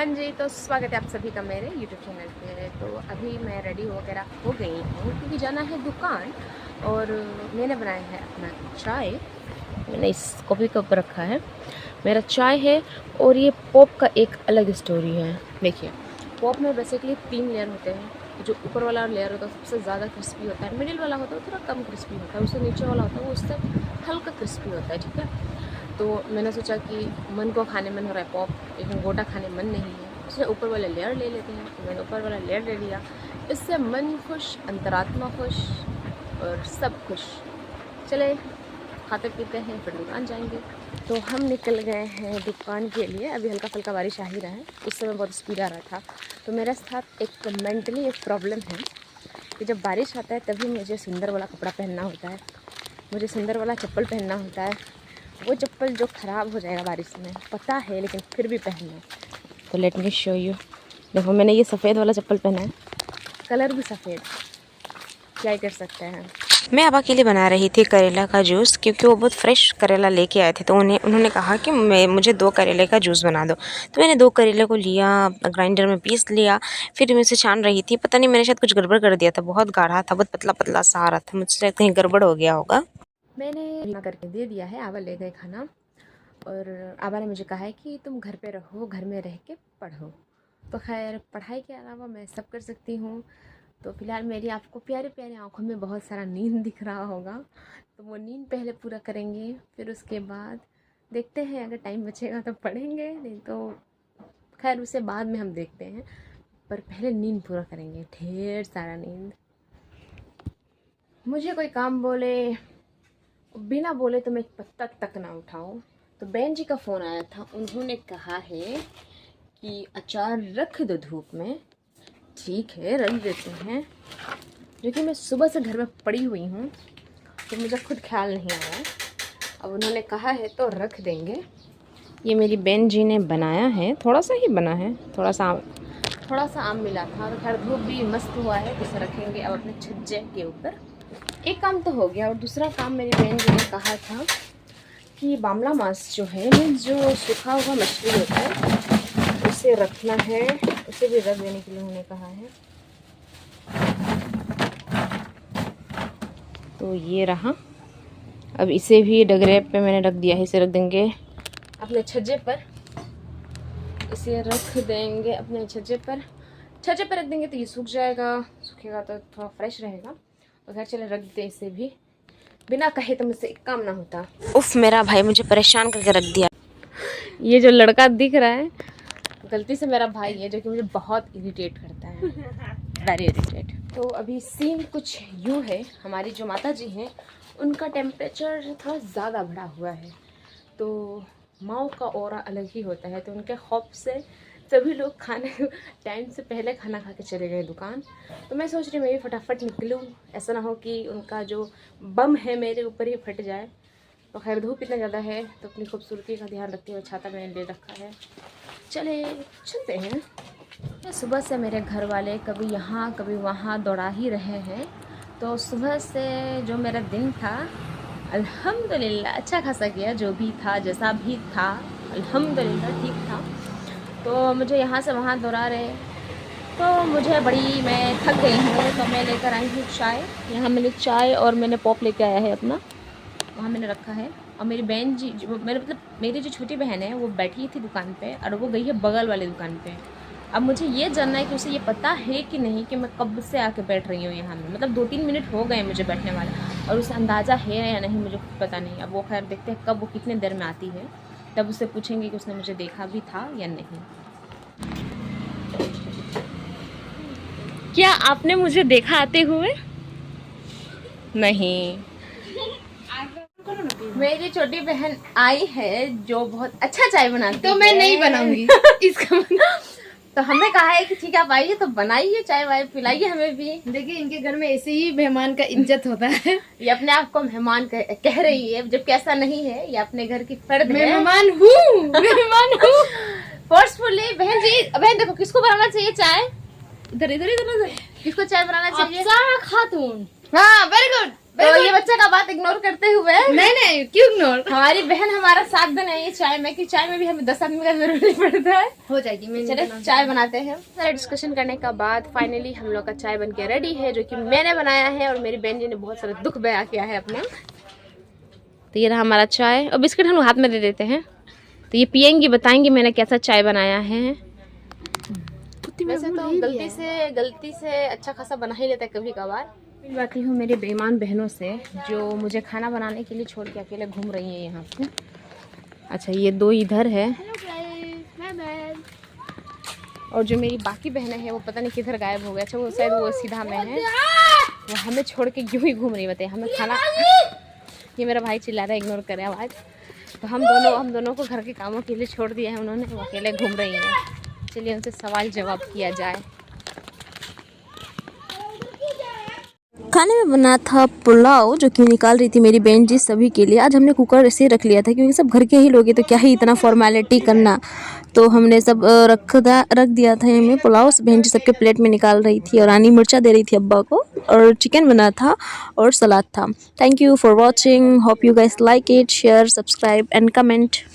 हाँ जी, तो स्वागत है आप सभी का मेरे YouTube चैनल पे। तो अभी मैं रेडी वगैरह हो गई हूँ क्योंकि जाना है दुकान। और मैंने बनाया है अपना चाय। मैंने इस कॉफ़ी कप रखा है, मेरा चाय है। और ये पॉप का एक अलग स्टोरी है। देखिए, पॉप में बेसिकली 3 लेयर होते हैं। जो ऊपर वाला लेयर होता है सबसे ज़्यादा क्रिस्पी होता है, मिडिल वाला होता है वो थोड़ा कम क्रिस्पी होता है, उससे नीचे वाला होता है वो उससे हल्का क्रिस्पी होता है। ठीक है, तो मैंने सोचा कि मन को खाने मन हो रहा है पॉप, लेकिन गोटा खाने मन नहीं है, इसलिए ऊपर वाला लेयर ले लेते हैं। तो मैंने ऊपर वाला लेयर ले लिया। इससे मन खुश, अंतरात्मा खुश और सब खुश। चले खाते पीते हैं, फिर दुकान जाएंगे। तो हम निकल गए हैं दुकान के लिए। अभी हल्का फुल्का बारिश आ ही रहा है, उस समय बहुत स्पीड आ रहा था। तो मेरे साथ एक मेंटली एक प्रॉब्लम है कि जब बारिश आता है तभी मुझे सुंदर वाला कपड़ा पहनना होता है, मुझे सुंदर वाला चप्पल पहनना होता है। वो चप्पल जो ख़राब हो जाएगा बारिश में पता है, लेकिन फिर भी पहनना। तो लेट मी शो यू। देखो, मैंने ये सफ़ेद वाला चप्पल पहना है, कलर भी सफ़ेद, क्या कर सकते हैं। मैं अब अकेले बना रही थी करेला का जूस, क्योंकि वो बहुत फ्रेश करेला लेके आए थे। तो उन्होंने कहा कि मुझे 2 करेले का जूस बना दो। तो मैंने 2 करेले को लिया, ग्राइंडर में पीस लिया। फिर मैं उसे छान रही थी, पता नहीं मैंने शायद कुछ गड़बड़ कर दिया था, बहुत गाढ़ा था, बहुत पतला पतला सा आ रहा था, मुझसे कहीं गड़बड़ हो गया होगा। मैंने बना करके दे दिया है, आवा ले गए खाना। और आबा ने मुझे कहा है कि तुम घर पे रहो, घर में रह के पढ़ो। तो खैर, पढ़ाई के अलावा मैं सब कर सकती हूँ। तो फिलहाल मेरी आपको प्यारे प्यारे आँखों में बहुत सारा नींद दिख रहा होगा, तो वो नींद पहले पूरा करेंगे, फिर उसके बाद देखते हैं, अगर टाइम बचेगा तो पढ़ेंगे, नहीं तो खैर उसे बाद में हम देखते हैं। पर पहले नींद पूरा करेंगे, ढेर सारा नींद। मुझे कोई काम बोले, बिना बोले तो मैं एक पत्ता तक ना उठाऊं। तो बहन जी का फ़ोन आया था, उन्होंने कहा है कि अचार रख दो धूप में। ठीक है, रख देते हैं, क्योंकि मैं सुबह से घर में पड़ी हुई हूँ तो मुझे खुद ख्याल नहीं आया। अब उन्होंने कहा है तो रख देंगे। ये मेरी बहन जी ने बनाया है, थोड़ा सा ही बना है, थोड़ा सा आम मिला था। तो खैर धूप भी मस्त हुआ है, तो इसे रखेंगे अब अपने छज्जे के ऊपर। एक काम तो हो गया। और दूसरा काम मेरी बहन जी ने कहा था कि बामला मांस जो है, मीन्स जो सूखा हुआ मछली होता है, उसे रखना है, उसे भी रख देने के लिए उन्होंने कहा है। तो ये रहा, अब इसे भी डगरे पे मैंने रख दिया है, इसे रख देंगे अपने छज्जे पर। इसे रख देंगे अपने छज्जे पर रख देंगे तो ये सूख जाएगा, सूखेगा तो थोड़ा फ्रेश रहेगा। और घर चले रख देते इसे भी, बिना कहे तो मुझसे एक काम ना होता। उफ, मेरा भाई मुझे परेशान करके रख दिया। ये जो लड़का दिख रहा है गलती से मेरा भाई है, जो कि मुझे बहुत इरिटेट करता है, वेरी इरिटेट। तो अभी सीन कुछ यूँ है, हमारी जो माता जी हैं उनका टेम्परेचर थोड़ा ज़्यादा बढ़ा हुआ है। तो माँ का ऑरा अलग ही होता है, तो उनके खौफ से सभी लोग खाने टाइम से पहले खाना खा के चले गए दुकान। तो मैं सोच रही हूँ मैं भी फटाफट निकलूँ, ऐसा ना हो कि उनका जो बम है मेरे ऊपर ही फट जाए। तो खैर धूप इतना ज़्यादा है, तो अपनी खूबसूरती का ध्यान रखते हुए छाता मैंने ले रखा है। चलते हैं। सुबह से मेरे घर वाले कभी यहाँ कभी वहाँ दौड़ा ही रहे हैं। तो सुबह से जो मेरा दिन था, अल्हम्दुलिल्लाह अच्छा खासा गया, जो भी था जैसा भी था अल्हम्दुलिल्लाह ठीक था। तो मुझे यहाँ से वहाँ दौड़ा रहे, तो मुझे मैं थक गई हूँ। तो मैं लेकर आई हूँ चाय। यहाँ मैंने चाय और मैंने पॉप लेकर आया है अपना, वहाँ मैंने रखा है। और मेरी बहन जी मेरी जो छोटी बहन है वो बैठी थी दुकान पे, और वो गई है बगल वाली दुकान पे। अब मुझे ये जानना है कि उसे ये पता है कि नहीं कि मैं कब से आके बैठ रही हूँ यहाँ में, मतलब 2-3 मिनट हो गए मुझे बैठने वाला, और उसे अंदाज़ा है या नहीं मुझे पता नहीं। अब वो खैर देखते हैं कब वो कितने देर में आती है, तब उससे पूछेंगे कि उसने मुझे देखा भी था या नहीं। क्या आपने मुझे देखा आते हुए? नहीं। मेरी छोटी बहन आई है जो बहुत अच्छा चाय बनाती है। तो मैं नहीं बनाऊंगी इसका तो हमें कहा है कि ठीक है आप आइए तो बनाइए चाय वाय, पिलाइए हमें भी। देखिए, इनके घर में ऐसे ही मेहमान का इज्जत होता है। ये अपने आप को मेहमान कह रही है, जबकि ऐसा नहीं है, ये अपने घर की फर्द है। मेहमान हूँ फोर्सफुली। बहन जी, बहन देखो किसको बनाना चाहिए चाय, इधर इधर इधर इधर, किसको चाय बनाना चाहिए? अफसाना खातून। हाँ, वेरी गुड। तो ये बच्चा का बात इग्नोर करते हुए नहीं क्यों इग्नोर? हमारी बहन हमारा साथ देना ये चाय में, कि चाय में भी हमें 10 आदमी का जरूरत नहीं पड़ता है। हो जाएगी। मैं चले चाय बनाते हैं। सारा डिस्कशन करने का बाद फाइनली हम लोग का चाय बन के रेडी है, जो कि मैंने बनाया है और मेरी बहन जी ने बहुत सारा दुख बयां किया है अपना। तो ये रहा हमारा चाय और बिस्किट हम हाथ में दे देते हैं, तो ये पियेंगी, बताएंगी मैंने कैसा चाय बनाया है। वैसे तो गलती से अच्छा खासा बना ही लेता है कभी कभार। मिल बाकी हूँ मेरी बेईमान बहनों से जो मुझे खाना बनाने के लिए छोड़ के अकेले घूम रही हैं यहाँ पे। अच्छा ये 2 इधर है और जो मेरी बाकी बहनें हैं वो पता नहीं किधर गायब हो गए। अच्छा वो शायद वो सीधा में है, वो हमें छोड़ के क्यों ही घूम रही बताइए। हमें खाना, ये मेरा भाई चिल्ला रहा है, इग्नोर करे आवाज़। तो हम दोनों को घर के कामों के लिए छोड़ दिया है उन्होंने, वो अकेले घूम रही हैं। चलिए उनसे सवाल जवाब किया जाए। खाने में बना था पुलाव, जो कि निकाल रही थी मेरी बहन जी सभी के लिए। आज हमने कुकर ऐसे रख लिया था क्योंकि सब घर के ही लोग हैं, तो क्या ही इतना फॉर्मेलिटी करना, तो हमने सब रख दिया था हमें पुलाव। बहन जी सबके प्लेट में निकाल रही थी और रानी मिर्चा दे रही थी अब्बा को, और चिकन बना था और सलाद था। Thank you for watching, hope you guys like it, share, subscribe and comment.